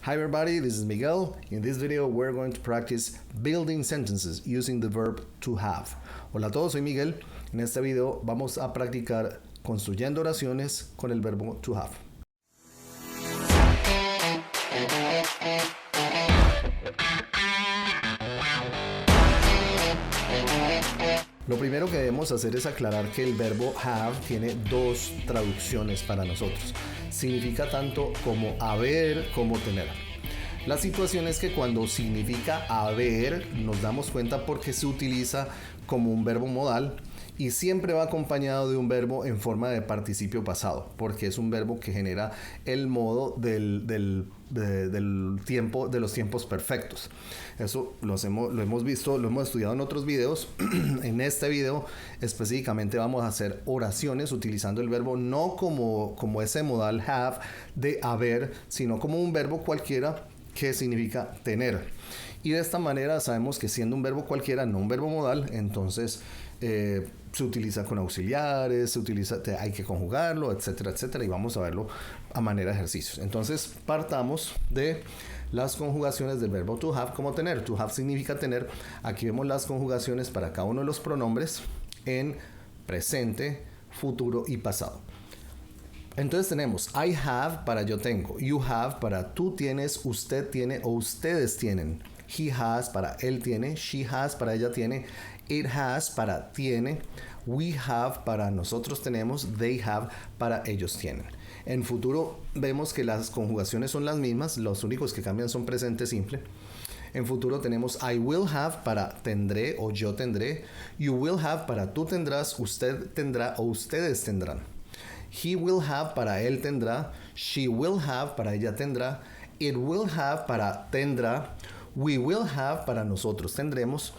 Hi everybody, this is Miguel. In this video we're going to practice building sentences using the verb to have. Hola a todos, soy Miguel. En este video vamos a practicar construyendo oraciones con el verbo to have. Lo primero que debemos hacer es aclarar que el verbo have tiene dos traducciones para nosotros. Significa tanto como haber como tener. La situación es que cuando significa haber nos damos cuenta porque se utiliza como un verbo modal y siempre va acompañado de un verbo en forma de participio pasado, porque es un verbo que genera el modo del tiempo, de los tiempos perfectos. Eso lo hemos visto, lo hemos estudiado en otros videos. En este video específicamente vamos a hacer oraciones utilizando el verbo no como ese modal have de haber, sino como un verbo cualquiera que significa tener. Y de esta manera sabemos que siendo un verbo cualquiera, no un verbo modal, entonces se utiliza con auxiliares, hay que conjugarlo, etcétera, etcétera, y vamos a verlo a manera de ejercicios. Entonces partamos de las conjugaciones del verbo to have como tener. To have significa tener. Aquí vemos las conjugaciones para cada uno de los pronombres en presente, futuro y pasado. Entonces tenemos I have para yo tengo, you have para tú tienes, usted tiene o ustedes tienen, he has para él tiene, she has para ella tiene, it has para tiene, we have para nosotros tenemos, they have para ellos tienen. En futuro vemos que las conjugaciones son las mismas, los únicos que cambian son presente simple. En futuro tenemos I will have para tendré o yo tendré, you will have para tú tendrás, usted tendrá o ustedes tendrán. He will have para él tendrá, she will have para ella tendrá, it will have para tendrá, we will have para nosotros tendremos,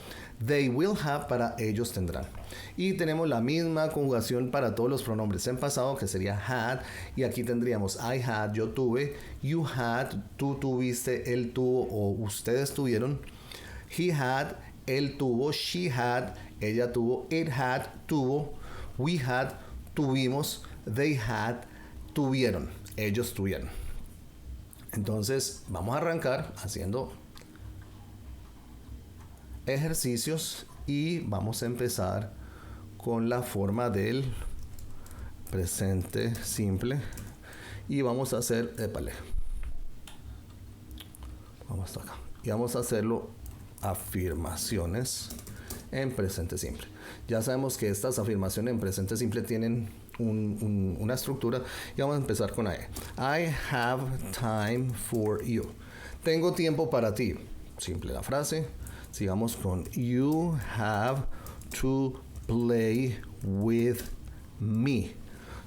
they will have para ellos tendrán. Y tenemos la misma conjugación para todos los pronombres en pasado, que sería had, y aquí tendríamos I had, yo tuve, you had, tú tuviste, él tuvo o ustedes tuvieron, he had, él tuvo, she had, ella tuvo, it had, tuvo, we had, tuvimos, they had, tuvieron, ellos tuvieron. Entonces vamos a arrancar haciendo ejercicios y vamos a empezar con la forma del presente simple y vamos a hacer vamos acá y vamos a hacerlo afirmaciones en presente simple. Ya sabemos que estas afirmaciones en presente simple tienen una estructura y vamos a empezar con I have time for you. Tengo tiempo para ti. Simple la frase. Sigamos con you have to play with me.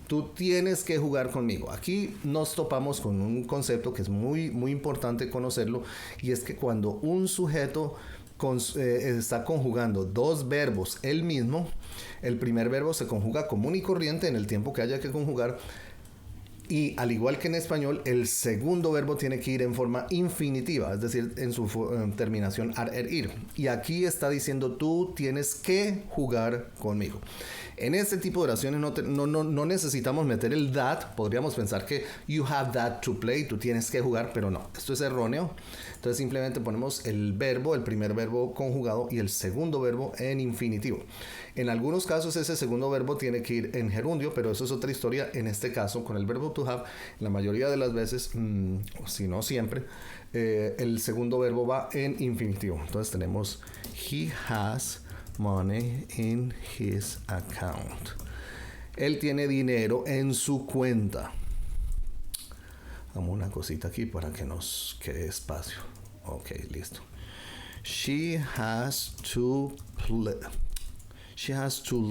Tú tienes que jugar conmigo. Aquí nos topamos con un concepto que es muy, muy importante conocerlo, y es que cuando un sujeto está conjugando dos verbos el mismo, el primer verbo se conjuga común y corriente en el tiempo que haya que conjugar, y al igual que en español, el segundo verbo tiene que ir en forma infinitiva, es decir, en su terminación ar, ir. Y aquí está diciendo tú tienes que jugar conmigo. En este tipo de oraciones no necesitamos meter el that. Podríamos pensar que you have that to play, tú tienes que jugar, pero no, esto es erróneo. Entonces simplemente ponemos el primer verbo conjugado y el segundo verbo en infinitivo. En algunos casos ese segundo verbo tiene que ir en gerundio, pero eso es otra historia. En este caso, con el verbo to have, la mayoría de las veces, si no siempre, el segundo verbo va en infinitivo. Entonces tenemos he has money in his account. Él tiene dinero en su cuenta. Vamos una cosita aquí para que nos quede espacio. Ok, listo. She has to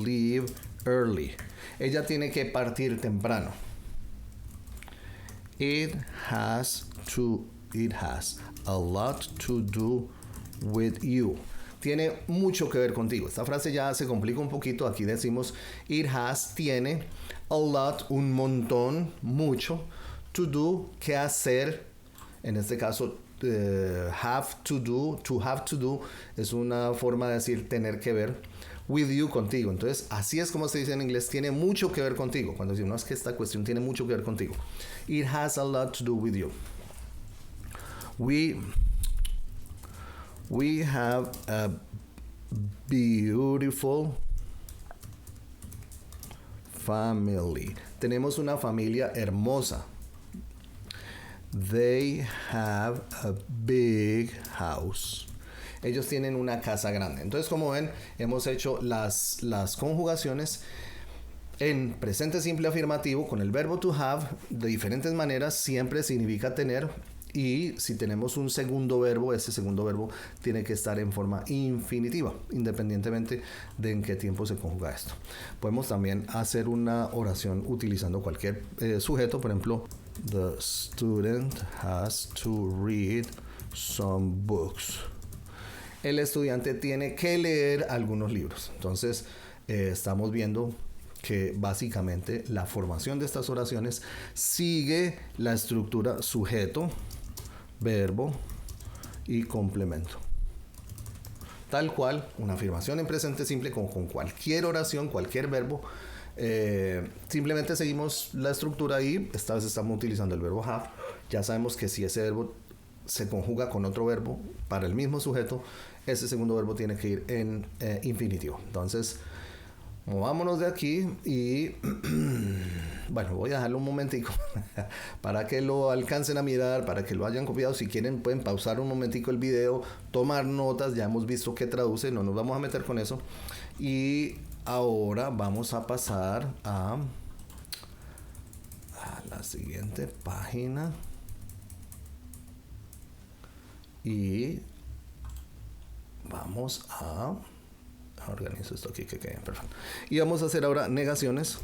leave early. Ella tiene que partir temprano. It has a lot to do with you. Tiene mucho que ver contigo. Esta frase ya se complica un poquito. Aquí decimos it has, tiene, a lot, un montón, mucho, to do, que hacer. En este caso, have to do es una forma de decir tener que ver, with you, contigo. Entonces, así es como se dice en inglés, tiene mucho que ver contigo. Cuando decimos, no, es que esta cuestión tiene mucho que ver contigo. It has a lot to do with you. We have a beautiful family. Tenemos una familia hermosa. They have a big house. Ellos tienen una casa grande. Entonces, como ven, hemos hecho las conjugaciones en presente simple afirmativo con el verbo to have de diferentes maneras. Siempre significa tener. Y si tenemos un segundo verbo, ese segundo verbo tiene que estar en forma infinitiva, independientemente de en qué tiempo se conjuga esto. Podemos también hacer una oración utilizando cualquier sujeto. Por ejemplo, the student has to read some books. El estudiante tiene que leer algunos libros. Entonces, estamos viendo que básicamente la formación de estas oraciones sigue la estructura sujeto, verbo y complemento. Tal cual, una afirmación en presente simple como con cualquier oración, cualquier verbo. Simplemente seguimos la estructura y esta vez estamos utilizando el verbo have. Ya sabemos que si ese verbo se conjuga con otro verbo para el mismo sujeto, ese segundo verbo tiene que ir en infinitivo. Entonces, movámonos de aquí y bueno, voy a dejarlo un momentico para que lo alcancen a mirar, para que lo hayan copiado. Si quieren pueden pausar un momentico el video, tomar notas. Ya hemos visto que traduce, no nos vamos a meter con eso. Y ahora vamos a pasar a la siguiente página y vamos a organizo esto aquí que quede perfecto. Y vamos a hacer ahora negaciones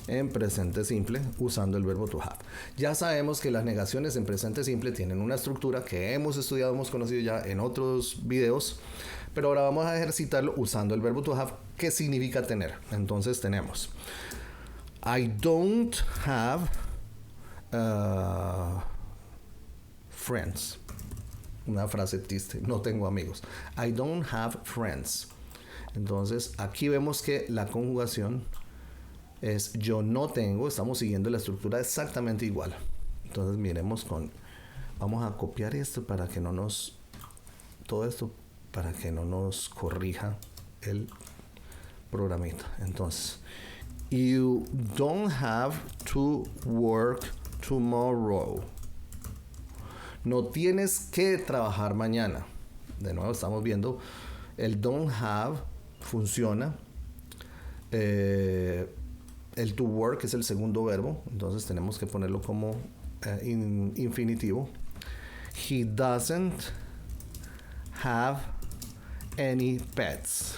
en presente simple usando el verbo to have. Ya sabemos que las negaciones en presente simple tienen una estructura que hemos estudiado, hemos conocido ya en otros videos, pero ahora vamos a ejercitarlo usando el verbo to have, que significa tener. Entonces tenemos I don't have friends. Una frase triste, no tengo amigos. I don't have friends. Entonces aquí vemos que la conjugación es yo no tengo. Estamos siguiendo la estructura exactamente igual. Entonces miremos vamos a copiar esto para que no nos corrija el programita. Entonces, you don't have to work tomorrow. No tienes que trabajar mañana. De nuevo estamos viendo el don't have funciona. El to work es el segundo verbo, entonces tenemos que ponerlo como infinitivo. He doesn't have any pets.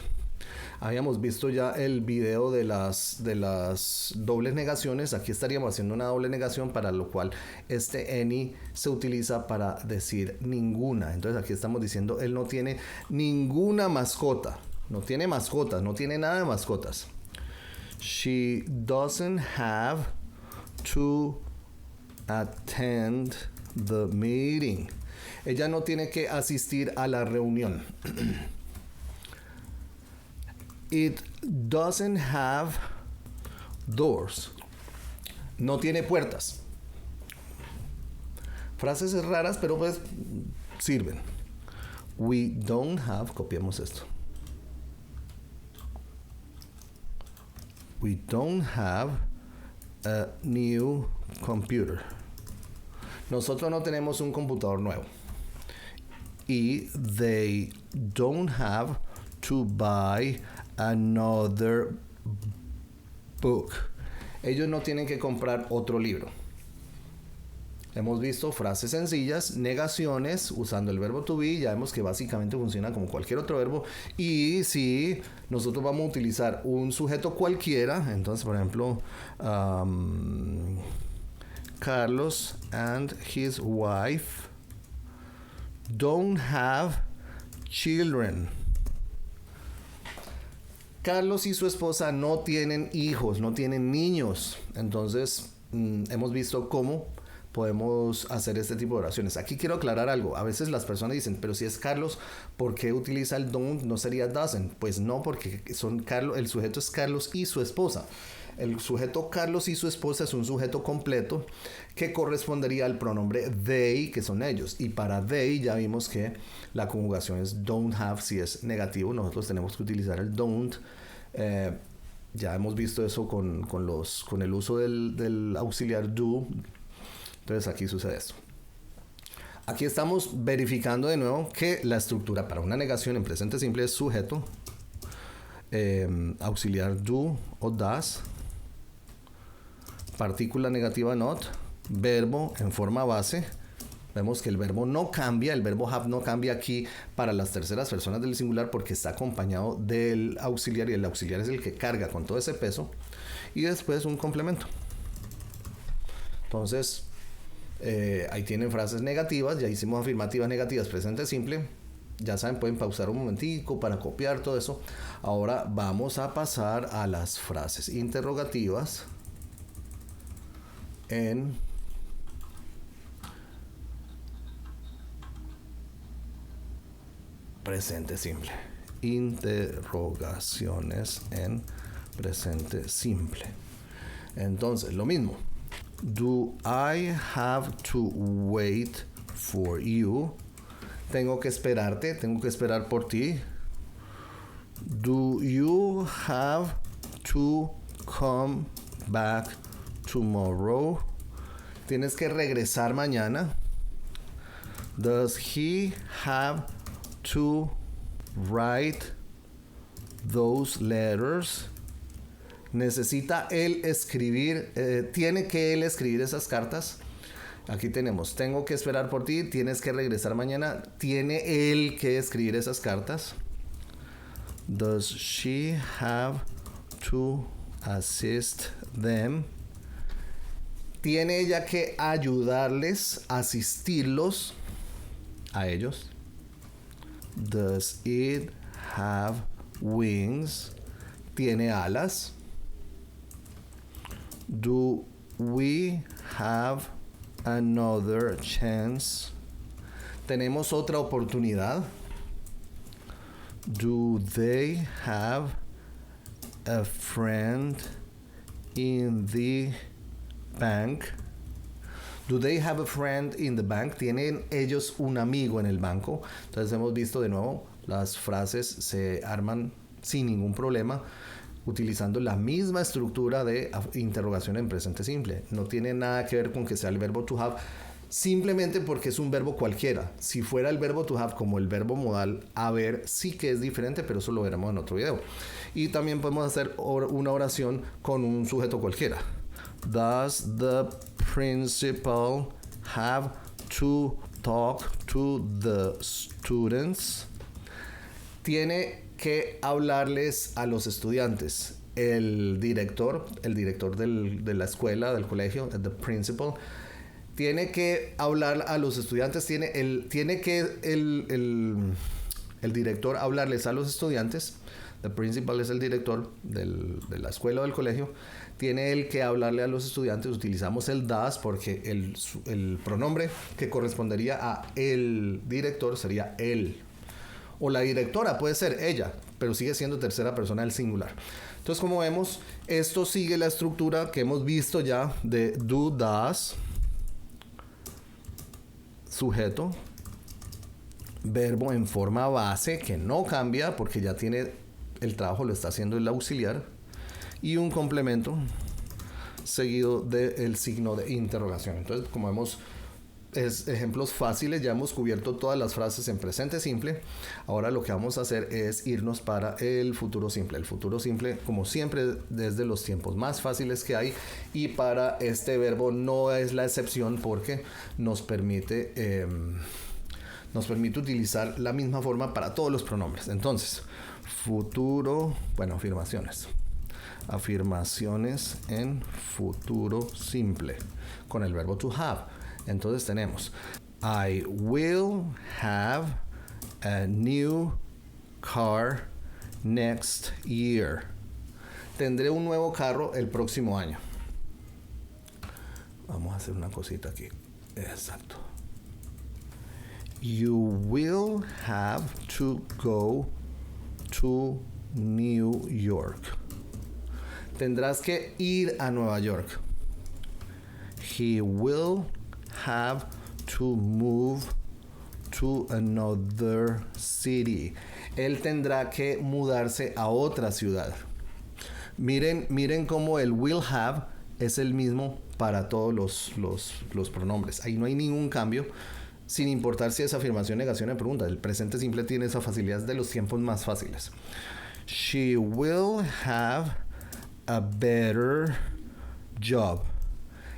Habíamos visto ya el video de las dobles negaciones. Aquí estaríamos haciendo una doble negación, para lo cual este any se utiliza para decir ninguna. Entonces aquí estamos diciendo él no tiene ninguna mascota. No tiene mascotas, no tiene nada de mascotas. She doesn't have to attend the meeting. Ella no tiene que asistir a la reunión. It doesn't have doors. No tiene puertas. Frases raras, pero pues sirven. We don't have, copiamos esto. We don't have a new computer. Nosotros no tenemos un computador nuevo. Y they don't have to buy another book. Ellos no tienen que comprar otro libro. Hemos visto frases sencillas, negaciones usando el verbo to be. Ya vemos que básicamente funciona como cualquier otro verbo. Y si nosotros vamos a utilizar un sujeto cualquiera, entonces por ejemplo Carlos and his wife don't have children. Carlos y su esposa no tienen hijos, no tienen niños. Entonces hemos visto cómo podemos hacer este tipo de oraciones. Aquí quiero aclarar algo. A veces las personas dicen, pero si es Carlos, ¿por qué utiliza el don't? ¿No sería doesn't? Pues no, porque el sujeto es Carlos y su esposa. El sujeto Carlos y su esposa es un sujeto completo que correspondería al pronombre they, que son ellos. Y para they ya vimos que la conjugación es don't have si es negativo. Nosotros tenemos que utilizar el don't. Ya hemos visto eso con el uso del auxiliar do. Entonces aquí sucede esto. Aquí estamos verificando de nuevo que la estructura para una negación en presente simple es sujeto, auxiliar do o das, partícula negativa not, verbo en forma base. Vemos que el verbo no cambia, el verbo have no cambia aquí para las terceras personas del singular porque está acompañado del auxiliar y el auxiliar es el que carga con todo ese peso. Y después un complemento. Entonces, ahí tienen frases negativas, ya hicimos afirmativas negativas, presente simple. Ya saben, pueden pausar un momentico para copiar todo eso. Ahora vamos a pasar a las frases interrogativas en presente simple. Interrogaciones en presente simple. Entonces, lo mismo. Do I have to wait for you? Tengo que esperarte, tengo que esperar por ti. Do you have to come back tomorrow? Tienes que regresar mañana. Does he have to write those letters? Necesita él escribir, tiene que él escribir esas cartas. Aquí tenemos, tengo que esperar por ti, tienes que regresar mañana, tiene él que escribir esas cartas. Does she have to assist them? Tiene ella que ayudarles, asistirlos a ellos. Does it have wings? ¿Tiene alas? Do we have another chance? ¿Tenemos otra oportunidad? Do they have a friend in the bank? Do they have a friend in the bank? ¿Tienen ellos un amigo en el banco? Entonces hemos visto de nuevo, las frases se arman sin ningún problema utilizando la misma estructura de interrogación en presente simple. No tiene nada que ver con que sea el verbo to have, simplemente porque es un verbo cualquiera. Si fuera el verbo to have como el verbo modal haber, sí que es diferente, pero eso lo veremos en otro video. Y también podemos hacer una oración con un sujeto cualquiera. Does the principal have to talk to the students? Tiene que hablarles a los estudiantes. El director de la escuela, del colegio, the principal, tiene que hablar a los estudiantes. El director hablarles a los estudiantes. The principal es el director de la escuela o del colegio. Tiene él que hablarle a los estudiantes. Utilizamos el does porque el pronombre que correspondería a el director sería él. O la directora puede ser ella, pero sigue siendo tercera persona del singular. Entonces, como vemos, esto sigue la estructura que hemos visto ya de do, does, sujeto, verbo en forma base, que no cambia porque ya tiene el trabajo, lo está haciendo el auxiliar, y un complemento seguido del signo de interrogación. Entonces, como vemos, ejemplos fáciles, ya hemos cubierto todas las frases en presente simple. Ahora lo que vamos a hacer es irnos para el futuro simple. El futuro simple, como siempre, desde los tiempos más fáciles que hay, y para este verbo no es la excepción porque nos permite utilizar la misma forma para todos los pronombres. Entonces, futuro, afirmaciones en futuro simple con el verbo to have. Entonces tenemos I will have a new car next year. Tendré un nuevo carro el próximo año. Vamos a hacer una cosita aquí. Exacto. You will have to go to New York. Tendrás que ir a Nueva York. He will have to move to another city. Él tendrá que mudarse a otra ciudad. Miren cómo el will have es el mismo para todos los pronombres. Ahí no hay ningún cambio, sin importar si es afirmación, negación o pregunta. El presente simple tiene esa facilidad de los tiempos más fáciles. She will have a better job.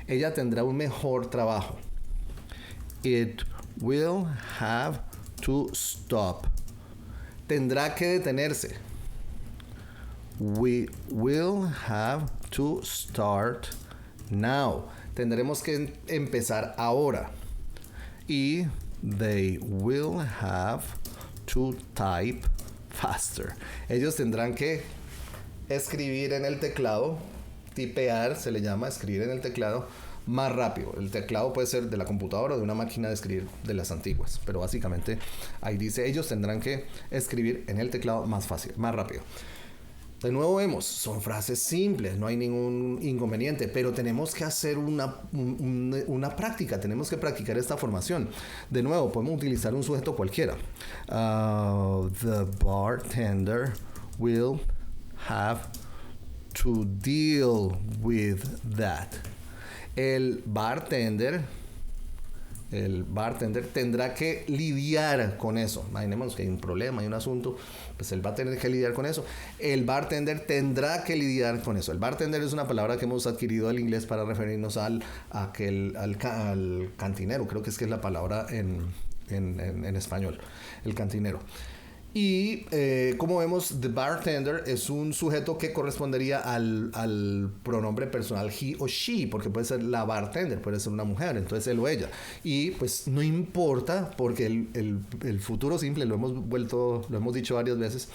Ella tendrá un mejor trabajo. It will have to stop. Tendrá que detenerse. We will have to start now. Tendremos que empezar ahora. Y they will have to type faster. Ellos tendrán que escribir en el teclado, tipear, se le llama escribir en el teclado más rápido. El teclado puede ser de la computadora o de una máquina de escribir de las antiguas, pero básicamente ahí dice, ellos tendrán que escribir en el teclado más fácil, más rápido. De nuevo vemos, son frases simples, no hay ningún inconveniente, pero tenemos que hacer una práctica, tenemos que practicar esta formación. De nuevo, podemos utilizar un sujeto cualquiera. The bartender will have to deal with that. El bartender tendrá que lidiar con eso. Imaginemos que hay un problema, hay un asunto, pues él va a tener que lidiar con eso. El bartender tendrá que lidiar con eso. El bartender es una palabra que hemos adquirido del inglés para referirnos al cantinero. Creo que es la palabra en español, el cantinero. Y como vemos, the bartender es un sujeto que correspondería al pronombre personal he o she, porque puede ser la bartender, puede ser una mujer, entonces él o ella. Y pues no importa, porque el futuro simple, lo hemos dicho varias veces,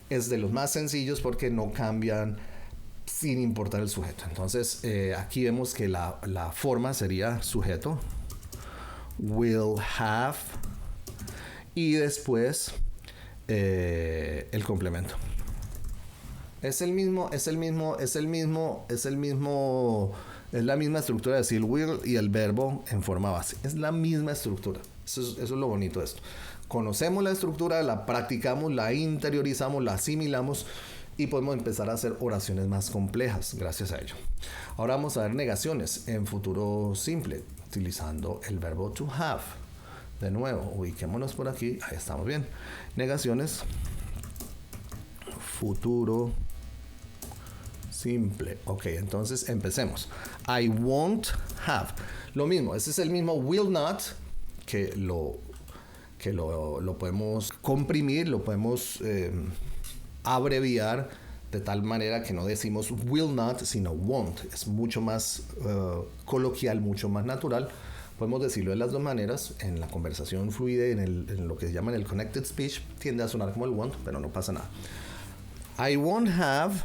es de los más sencillos porque no cambian sin importar el sujeto. Entonces aquí vemos que la forma sería sujeto, will have, y después el complemento. Es la misma estructura de decir el will y el verbo en forma base. Es la misma estructura. Eso es lo bonito de esto. Conocemos la estructura, la practicamos, la interiorizamos, la asimilamos y podemos empezar a hacer oraciones más complejas gracias a ello. Ahora vamos a ver negaciones en futuro simple utilizando el verbo to have. De nuevo, ubiquémonos por aquí. Ahí estamos bien. Negaciones. Futuro simple. Ok, entonces empecemos. I won't have. Lo mismo. Ese es el mismo will not que lo podemos comprimir, lo podemos abreviar de tal manera que no decimos will not, sino won't. Es mucho más coloquial, mucho más natural. Podemos decirlo de las dos maneras. En la conversación fluida, en lo que se llama el connected speech, tiende a sonar como el want, pero no pasa nada. I won't have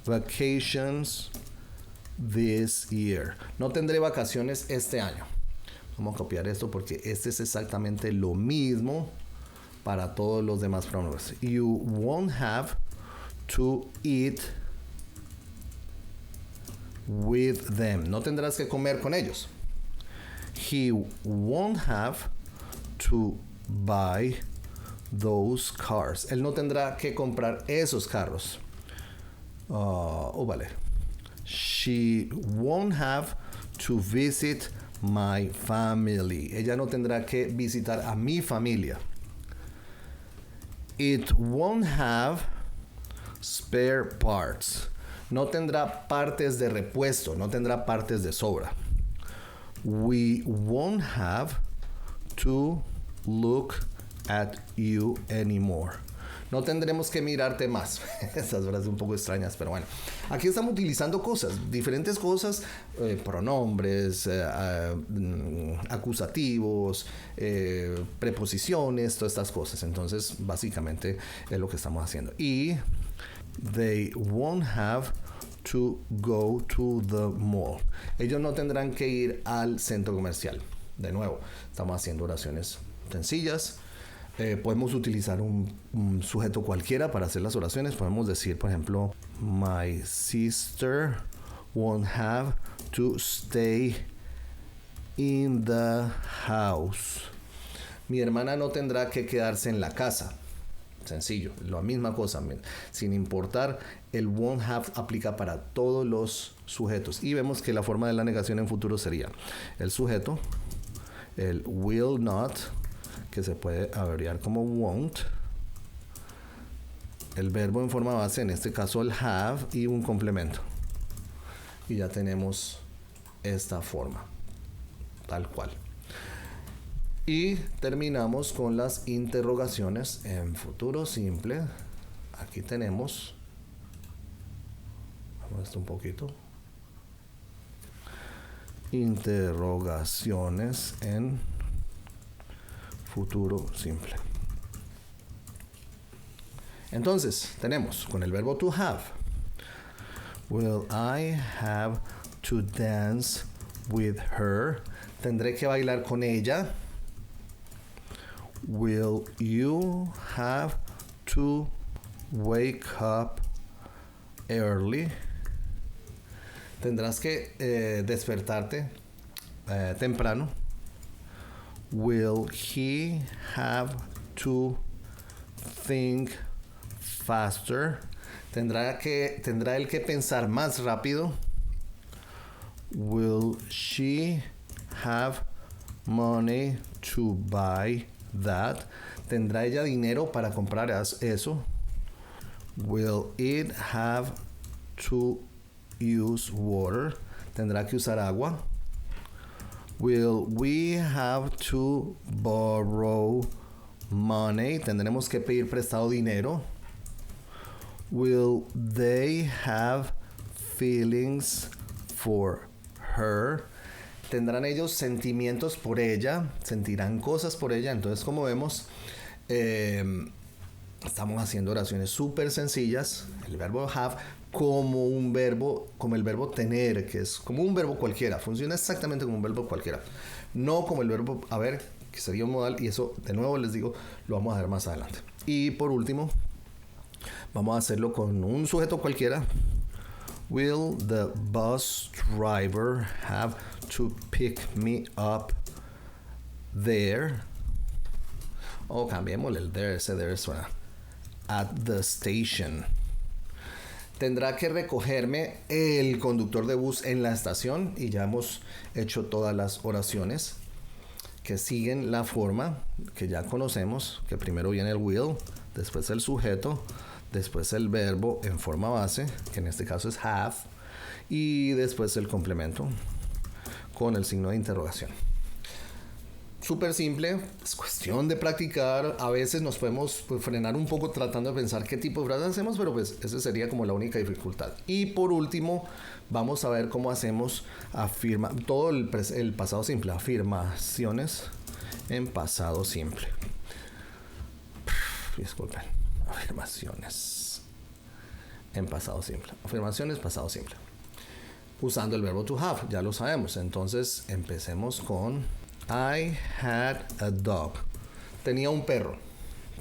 vacations this year. No tendré vacaciones este año. Vamos a copiar esto porque este es exactamente lo mismo para todos los demás pronombres. You won't have to eat with them. No tendrás que comer con ellos. He won't have to buy those cars. Él no tendrá que comprar esos carros. Vale. She won't have to visit my family. Ella no tendrá que visitar a mi familia. It won't have spare parts. No tendrá partes de repuesto, no tendrá partes de sobra. We won't have to look at you anymore. No tendremos que mirarte más. Estas frases un poco extrañas, pero bueno. Aquí estamos utilizando cosas, diferentes cosas, pronombres, acusativos, preposiciones, todas estas cosas. Entonces, básicamente es lo que estamos haciendo. Y they won't have to go to the mall. Ellos no tendrán que ir al centro comercial. De nuevo, estamos haciendo oraciones sencillas. Podemos utilizar un sujeto cualquiera para hacer las oraciones. Podemos decir, por ejemplo, my sister won't have to stay in the house. Mi hermana no tendrá que quedarse en la casa. Sencillo, la misma cosa. Sin importar, el won't have aplica para todos los sujetos. Y vemos que la forma de la negación en futuro sería el sujeto, el will not, que se puede abreviar como won't, el verbo en forma base, en este caso el have, y un complemento. Y ya tenemos esta forma, tal cual. Y terminamos con las interrogaciones en futuro simple. Aquí tenemos, vamos a esto un poquito, interrogaciones en futuro simple. Entonces, tenemos con el verbo to have. Will I have to dance with her? Tendré que bailar con ella. Will you have to wake up early? Tendrás que despertarte temprano. Will he have to think faster? Tendrá él que pensar más rápido. Will she have money to buy that? ¿Tendrá ella dinero para comprar eso? Will it have to use water? ¿Tendrá que usar agua? Will we have to borrow money? ¿Tendremos que pedir prestado dinero? Will they have feelings for her? ¿Tendrán ellos sentimientos por ella? ¿Sentirán cosas por ella? Entonces, como vemos, estamos haciendo oraciones súper sencillas. El verbo have como el verbo tener, que es como un verbo cualquiera. Funciona exactamente como un verbo cualquiera. No como el verbo haber, que sería un modal. Y eso, de nuevo les digo, lo vamos a ver más adelante. Y por último, vamos a hacerlo con un sujeto cualquiera. Will the bus driver have to pick me up there? O cambiémosle el there, ese there suena. At the station. Tendrá que recogerme el conductor de bus en la estación. Y ya hemos hecho todas las oraciones que siguen la forma que ya conocemos, que primero viene el will, después el sujeto, después el verbo en forma base, que en este caso es have, y después el complemento con el signo de interrogación. Súper simple, es cuestión de practicar. A veces nos podemos frenar un poco tratando de pensar qué tipo de frases hacemos, pero pues esa sería como la única dificultad. Y por último, vamos a ver cómo hacemos todo el pasado simple, afirmaciones en pasado simple. Disculpen, afirmaciones en pasado simple. Afirmaciones pasado simple. Usando el verbo to have, ya lo sabemos. Entonces empecemos con I had a dog. Tenía un perro.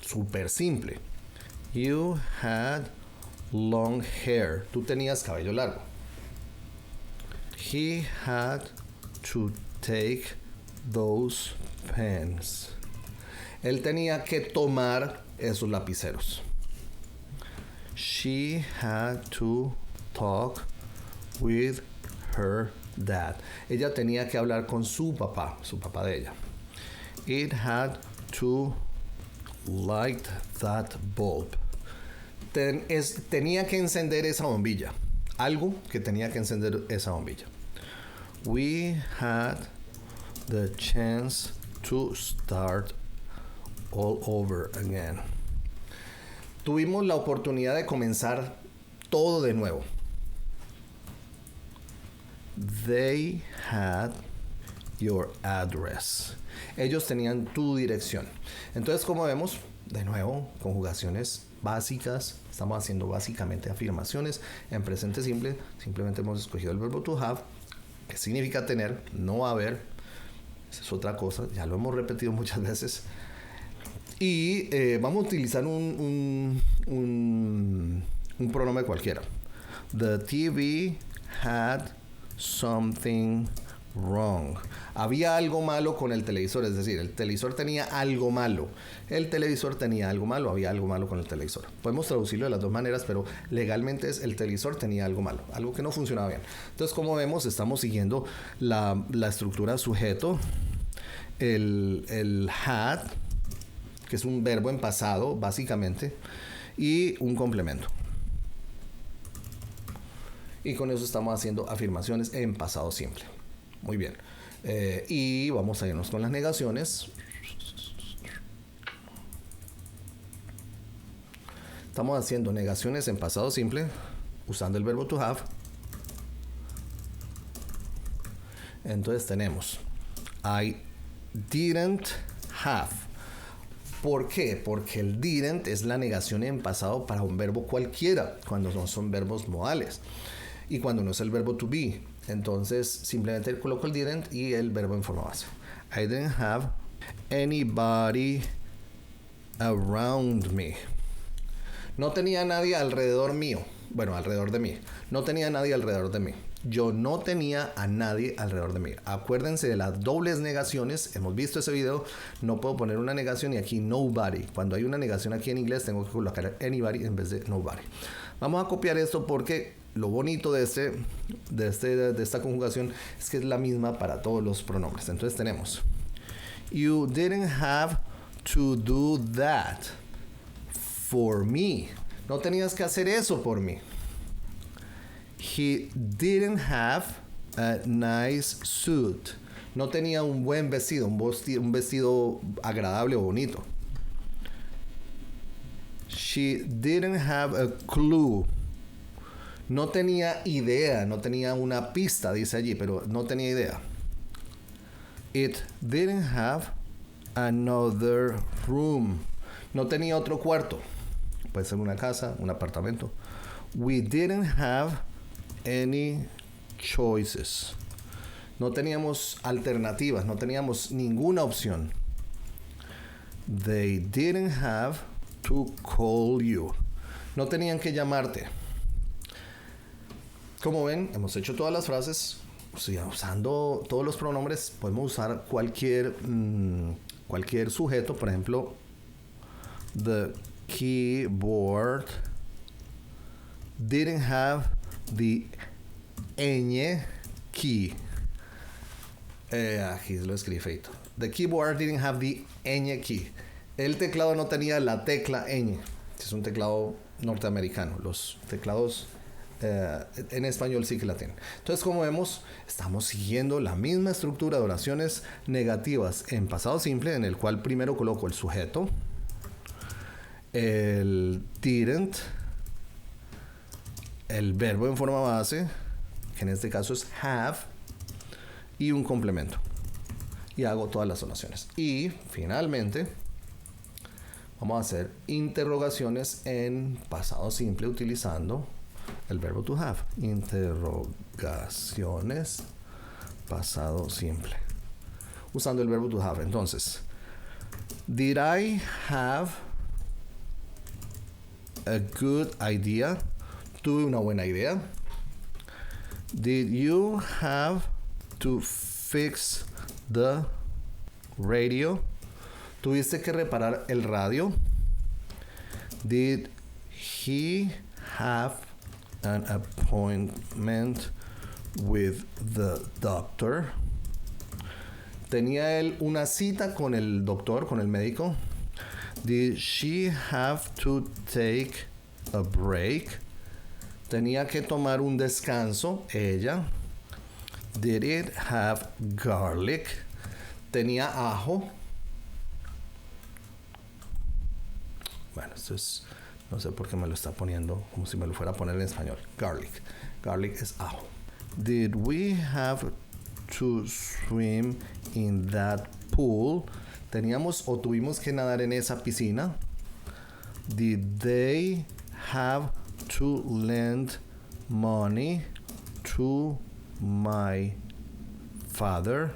Súper simple. You had long hair. Tú tenías cabello largo. He had to take those pens. Él tenía que tomar esos lapiceros. She had to talk with her dad. Ella tenía que hablar con su papá de ella. It had to light that bulb. Tenía que encender esa bombilla. Algo que tenía que encender esa bombilla. We had the chance to start all over again. Tuvimos la oportunidad de comenzar todo de nuevo. They had your address. Ellos tenían tu dirección. Entonces, como vemos, de nuevo, conjugaciones básicas. Estamos haciendo básicamente afirmaciones en presente simple. Simplemente hemos escogido el verbo to have, que significa tener, no haber. Esa es otra cosa. Ya lo hemos repetido muchas veces. Y vamos a utilizar un pronombre cualquiera. The TV had something wrong. Había algo malo con el televisor, es decir, el televisor tenía algo malo. El televisor tenía algo malo, había algo malo con el televisor. Podemos traducirlo de las dos maneras, pero legalmente es el televisor tenía algo malo, algo que no funcionaba bien. Entonces, como vemos, estamos siguiendo la estructura sujeto, el had, que es un verbo en pasado, básicamente, y un complemento. Y con eso estamos haciendo afirmaciones en pasado simple. Muy bien. Y vamos a irnos con las negaciones. Estamos haciendo negaciones en pasado simple usando el verbo to have. Entonces tenemos I didn't have. ¿Por qué? Porque el didn't es la negación en pasado para un verbo cualquiera, cuando no son verbos modales. Y cuando no es el verbo to be. Entonces simplemente coloco el didn't y el verbo en forma base. I didn't have anybody around me. No tenía nadie alrededor mío. Bueno, alrededor de mí. No tenía nadie alrededor de mí. Yo no tenía a nadie alrededor de mí. Acuérdense de las dobles negaciones. Hemos visto ese video. No puedo poner una negación y aquí nobody. Cuando hay una negación aquí en inglés tengo que colocar anybody en vez de nobody. Vamos a copiar esto porque lo bonito de esta conjugación es que es la misma para todos los pronombres. Entonces tenemos You didn't have to do that for me. No tenías que hacer eso por mí. He didn't have a nice suit. No tenía un buen vestido, un vestido agradable o bonito. She didn't have a clue. No tenía idea, no tenía una pista, dice allí, pero no tenía idea. It didn't have another room. No tenía otro cuarto. Puede ser una casa, un apartamento. We didn't have any choices. No teníamos alternativas, no teníamos ninguna opción. They didn't have to call you. No tenían que llamarte. Como ven, hemos hecho todas las frases. Usando todos los pronombres, podemos usar cualquier sujeto. Por ejemplo, the keyboard didn't have the ñ key. Aquí lo escribí feito. The keyboard didn't have the ñ key. El teclado no tenía la tecla ñ. Es un teclado norteamericano. Los teclados en español sí que la tienen. Entonces, como vemos, estamos siguiendo la misma estructura de oraciones negativas en pasado simple, en el cual primero coloco el sujeto, el didn't, el verbo en forma base, que en este caso es have, y un complemento. Y hago todas las oraciones. Y finalmente vamos a hacer interrogaciones en pasado simple utilizando el verbo to have. Interrogaciones pasado simple usando el verbo to have. Entonces, did I have a good idea? Tuve una buena idea. Did you have to fix the radio? Tuviste que reparar el radio. Did he have an appointment with the doctor? ¿Tenía él una cita con el doctor, con el médico? Did she have to take a break? ¿Tenía que tomar un descanso ella? Did it have garlic? ¿Tenía ajo? Bueno, esto es, no sé por qué me lo está poniendo como si me lo fuera a poner en español. Garlic. Garlic es ajo. Did we have to swim in that pool? ¿Teníamos o tuvimos que nadar en esa piscina? Did they have to lend money to my father?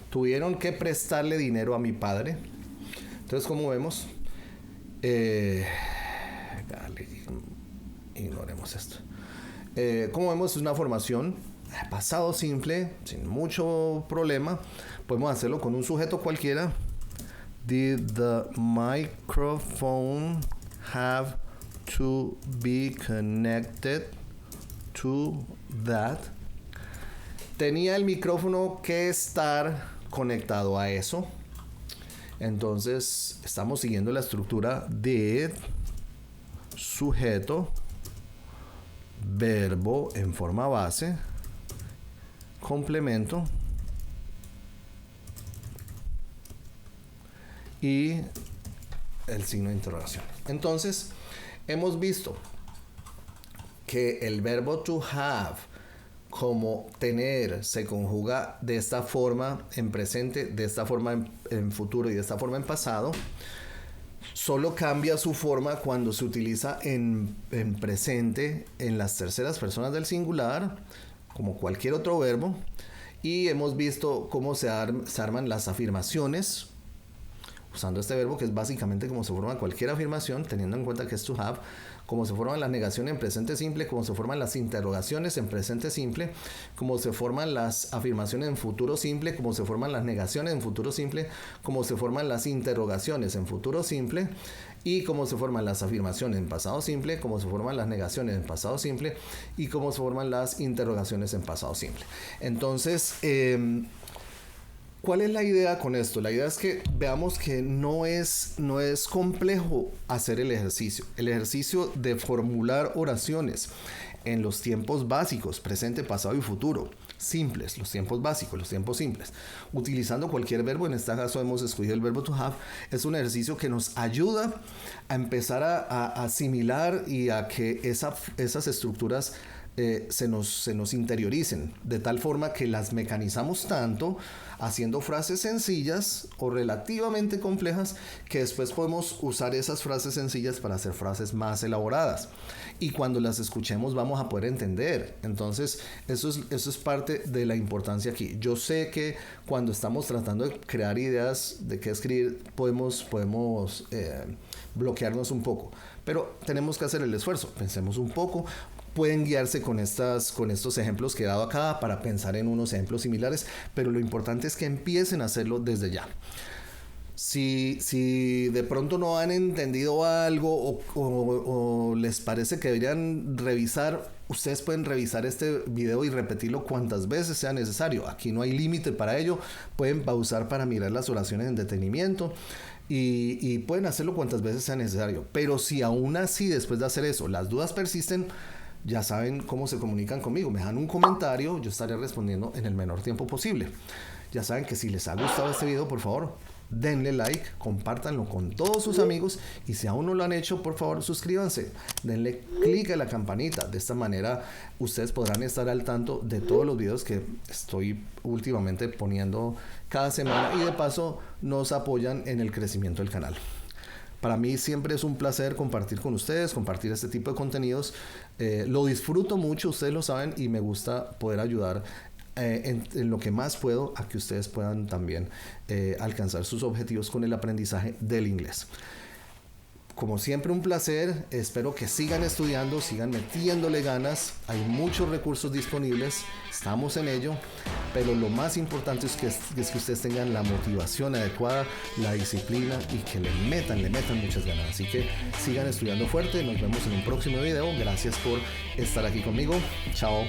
¿Tuvieron que prestarle dinero a mi padre? Entonces, como vemos, dale, ignoremos esto. Como vemos, es una formación pasado simple, sin mucho problema. Podemos hacerlo con un sujeto cualquiera. Did the microphone have to be connected to that? Tenía el micrófono que estar conectado a eso. Entonces estamos siguiendo la estructura did, sujeto, verbo en forma base, complemento y el signo de interrogación. Entonces hemos visto que el verbo to have como tener se conjuga de esta forma en presente, de esta forma en futuro y de esta forma en pasado. Solo cambia su forma cuando se utiliza en presente en las terceras personas del singular, como cualquier otro verbo. Y hemos visto cómo se arman las afirmaciones usando este verbo, que es básicamente como se forma cualquier afirmación, teniendo en cuenta que es to have, cómo se forman las negaciones en presente simple, cómo se forman las interrogaciones en presente simple, cómo se forman las afirmaciones en futuro simple, cómo se forman las negaciones en futuro simple, cómo se forman las interrogaciones en futuro simple, y cómo se forman las afirmaciones en pasado simple, cómo se forman las negaciones en pasado simple, y cómo se forman las interrogaciones en pasado simple. Entonces, ¿cuál es la idea con esto? La idea es que veamos que no es complejo hacer el ejercicio. El ejercicio de formular oraciones en los tiempos básicos, presente, pasado y futuro, simples, los tiempos básicos, los tiempos simples, utilizando cualquier verbo. En este caso hemos escogido el verbo to have. Es un ejercicio que nos ayuda a empezar a asimilar y a que esas estructuras se nos interioricen, de tal forma que las mecanizamos tanto haciendo frases sencillas o relativamente complejas, que después podemos usar esas frases sencillas para hacer frases más elaboradas, y cuando las escuchemos vamos a poder entender. Entonces eso es parte de la importancia aquí. Yo sé que cuando estamos tratando de crear ideas de qué escribir podemos bloquearnos un poco, pero tenemos que hacer el esfuerzo. Pensemos un poco. Pueden guiarse con estos ejemplos que he dado acá para pensar en unos ejemplos similares, pero lo importante es que empiecen a hacerlo desde ya. Si de pronto no han entendido algo o les parece que deberían revisar, ustedes pueden revisar este video y repetirlo cuantas veces sea necesario. Aquí no hay límite para ello. Pueden pausar para mirar las oraciones en detenimiento. Y pueden hacerlo cuantas veces sea necesario. Pero si aún así, después de hacer eso, las dudas persisten, ya saben cómo se comunican conmigo. Me dejan un comentario, yo estaré respondiendo en el menor tiempo posible. Ya saben que si les ha gustado este video, por favor, denle like, compártanlo con todos sus amigos, y si aún no lo han hecho, por favor, suscríbanse, denle clic a la campanita. De esta manera ustedes podrán estar al tanto de todos los videos que estoy últimamente poniendo cada semana, y de paso nos apoyan en el crecimiento del canal. Para mí siempre es un placer compartir con ustedes, compartir este tipo de contenidos. Lo disfruto mucho, ustedes lo saben, y me gusta poder ayudar en lo que más puedo a que ustedes puedan también alcanzar sus objetivos con el aprendizaje del inglés. Como siempre, un placer. Espero que sigan estudiando, sigan metiéndole ganas. Hay muchos recursos disponibles, estamos en ello, pero lo más importante es que ustedes tengan la motivación adecuada, la disciplina, y que le metan muchas ganas. Así que sigan estudiando fuerte. Nos vemos en un próximo video. Gracias por estar aquí conmigo. Chao.